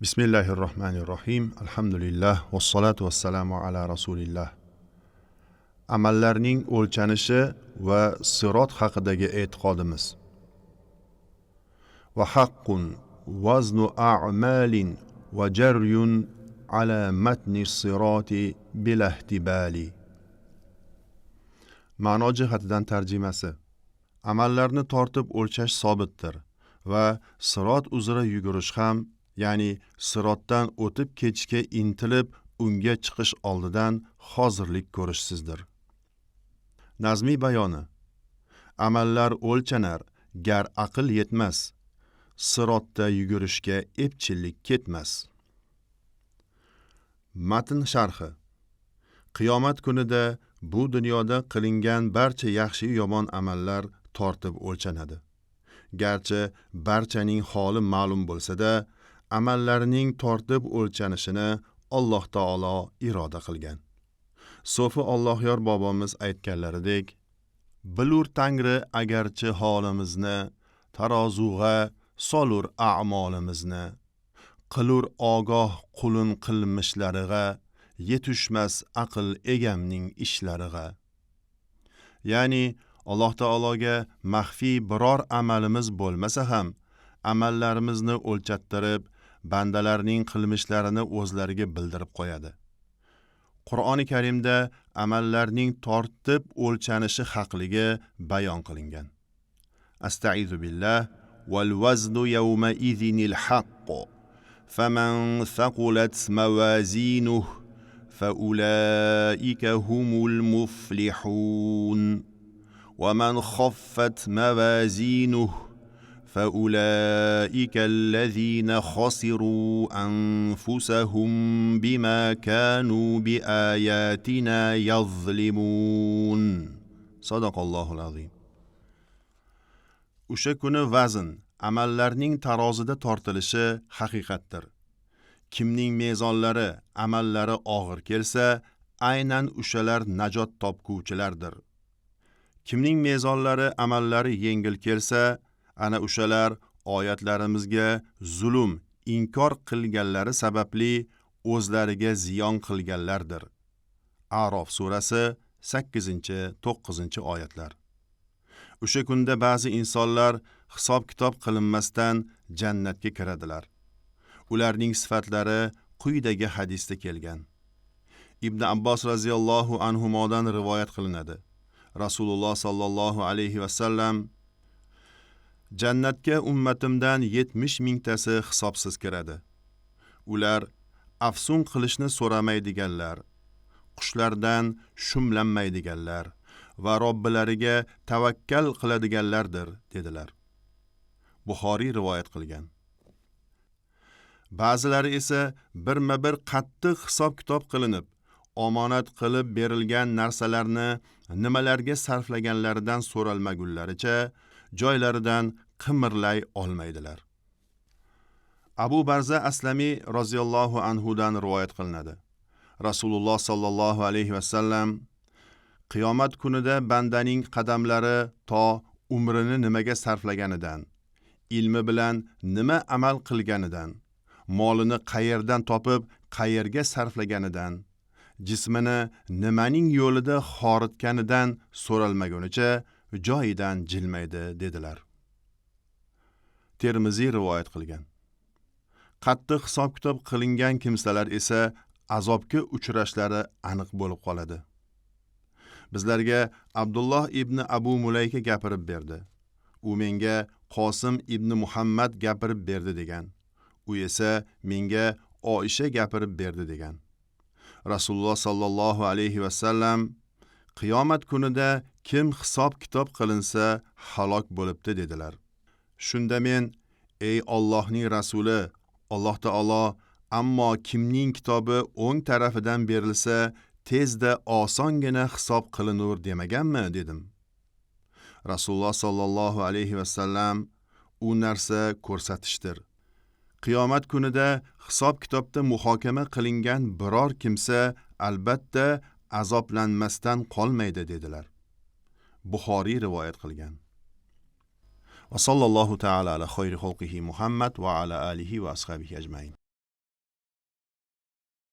Bismillahirrohmanirrohim. Alhamdulillah. Vassalatu vassalamu ala rasulillah. Amallarning o'lchanishi va sirot haqidagi e'tiqodimiz. Va haqqun vaznu a'malin va jaryun ala matni siroti bila ihtibali. Ma'no jihatidan tarjimasi. Amallarni tortib o'lchash sobitdir va sirot uzra yugurish ham, ya'ni sirotdan o'tib ketishga intilib unga chiqish oldidan hozirlik ko'rishsizdir. Nazmiy bayoni. Amallar o'lchanar, gar aql yetmas. Sirotda yugurishga epchillik ketmas. Matn sharhi. Qiyomat kunida bu dunyoda qilingan barcha yaxshi yomon amallar tortib o'lchanadi. Garchi barchaning holi ma'lum bo'lsa-da, amallarning tortib o'lchanishini Alloh taolo iroda qilgan. Sofi Allohyor bobomiz aytganlaridek, bilur Tangri agarchi holimizni, tarozuga solur a'molimizni, qilur ogoh qulun qilmishlariga, yetushmas aql egamning ishlariga. Ya'ni Alloh taologa maxfiy biror amalimiz bo'lmasa ham, amallarimizni o'lchattirib, bandalarning qilmishlarini o'zlariga bildirib qo'yadi. Qur'oni Karimda amallarning tortib o'lchanishi haqligi bayon qilingan. Astaizu billah. Wal waznu yawma idhinil haqq. Faman thaqulat mawazinuhu fa ulaika humul muflihun. ومن خفت موازينه فأولئك الذين خسروا أنفسهم بما كانوا بآياتنا يظلمون. صدق الله العظيم. O'sha kuni vazn, amallarning tarozida tortilishi haqiqatdir. Kimning mezonlari, amallari og'ir kelsa, aynan o'shalar najot topguvchilardir. Kimning mezonlari, amallari yengil kelsa, ana o'shalar oyatlarimizga zulm, inkor qilganlari sababli o'zlariga ziyon qilganlardir. A'rof surasi 8-9 oyatlar. O'sha kunda ba'zi insonlar hisob-kitob qilinmasdan jannatga kiradilar. Ularning sifatlari quyidagi hadisda kelgan. Ibn Abbos radhiyallohu anhumodan rivoyat qilinadi. Rasululloh sallallohu alayhi va sallam, jannatga ummatimdan 70 mingtasi hisobsiz kiradi. Ular afsun qilishni so'ramaydiganlar, qushlardan shumlanmaydiganlar va Robbilariga tavakkal qiladiganlardir, dedilar. Buxoriy rivoyat qilgan. Ba'zilari esa birma-bir qattiq hisob-kitob qilinib, omonat qilib berilgan narsalarni nimalarga sarflaganlaridan so'ralmagunlaricha joylaridan qimirlay olmaydilar. Abu Barza Aslami roziyallohu anhudan rivoyat qilinadi. Rasululloh sallallohu alayhi va sallam, qiyomat kunida bandaning qadamlari to umrini nimaga sarflaganidan, ilmi bilan nima amal qilganidan, molini qayerdan topib qayerga sarflaganidan, jismini nimaning yo'lida xoritganidan so'ralmagunicha joyidan jilmaydi, dedilar. Termiziy rivoyat qilgan. Qattiq hisob-kitob qilingan kimsalar esa azobga uchrashlari aniq bo'lib qoladi. Bizlarga Abdulloh ibn Abu Mulayka gapirib berdi. U menga Qosim ibn Muhammad gapirib berdi degan. U esa menga Oisha gapirib berdi degan. Rasululloh sallallohu alayhi va sallam, qiyomat kunida kim hisob-kitob qilinsa halok bo'libdi, dedilar. Shunda men, ey Allohning rasuli, Alloh taolo ammo kimning kitobi o'ng tarafidan berilsa tezda osongina hisob qilinur demaganmi, dedim. Rasululloh sallallohu alayhi va sallam, u narsa ko'rsatishdir. Qiyomat kunida hisob-kitobda muhokama qilingan biror kimsa albatta azoblanmasdan qolmaydi, dedilar. Buxoriy rivoyat qilgan. Va sallallohu ta'ala ala xayri xalqihi Muhammad va ala alihi va ashabihi ajmain.